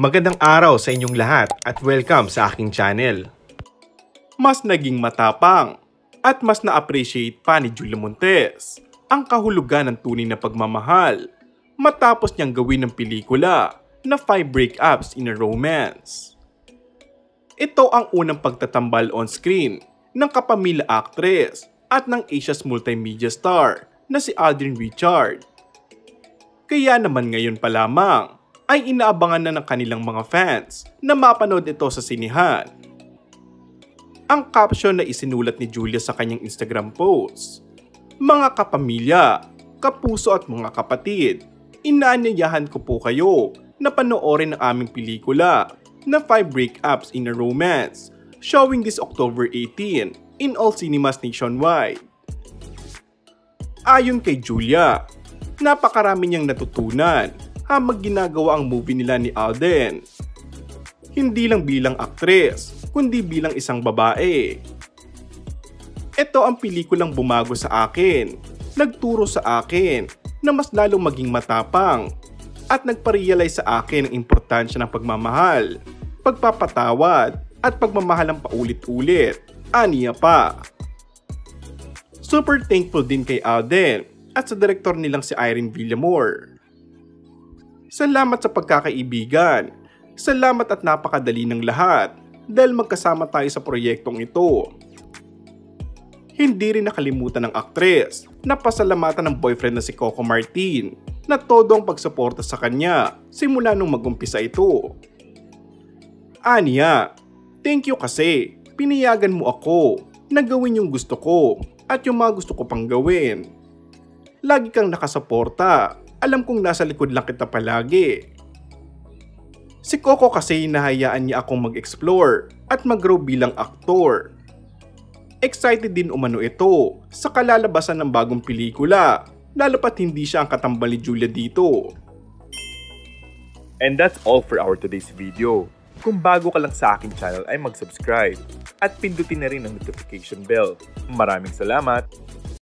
Magandang araw sa inyong lahat at welcome sa aking channel. Mas naging matapang at mas na-appreciate pa ni Julia Montes ang kahulugan ng tunay na pagmamahal matapos niyang gawin ng pelikula na 5 Breakups in a Romance. Ito ang unang pagtatambal on screen ng kapamilya actress at ng Asia's multimedia star na si Alden Richards. Kaya naman ngayon pa lamang ay inaabangan na ng kanilang mga fans na mapanood ito sa sinihan. Ang caption na isinulat ni Julia sa kanyang Instagram post, "Mga kapamilya, kapuso at mga kapatid, inaanyayahan ko po kayo na panoorin ang aming pelikula na 5 Breakups in a Romance, showing this October 18 in all cinemas nationwide." Ayon kay Julia, napakarami niyang natutunan habang ginagawa ang movie nila ni Alden. Hindi lang bilang aktres, kundi bilang isang babae. Ito ang pelikulang bumago sa akin, nagturo sa akin na mas lalong maging matapang at nagpa-realize sa akin ang importansya ng pagmamahal, pagpapatawad at pagmamahal ng paulit-ulit, aniya pa. Super thankful din kay Alden at sa direktor nilang si Irene Villamor. Salamat sa pagkakaibigan. Salamat at napakadali ng lahat dahil magkasama tayo sa proyektong ito. Hindi rin nakalimutan ng aktres na pasalamatan ng boyfriend na si Coco Martin na todo ang pagsuporta sa kanya simula nung mag-umpisa ito. Aniya, thank you kasi pinayagan mo ako na gawin yung gusto ko at yung mga gusto ko pang gawin. Lagi kang nakasuporta. Alam kong nasa likod lang kita palagi. Si Coco kasi hinahayaan niya akong mag-explore at mag-grow bilang aktor. Excited din umano ito sa kalalabasan ng bagong pelikula, lalo pat hindi siya ang katambal ni Julia dito. And that's all for our today's video. Kung bago ka lang sa aking channel ay mag-subscribe at pindutin na rin ang notification bell. Maraming salamat!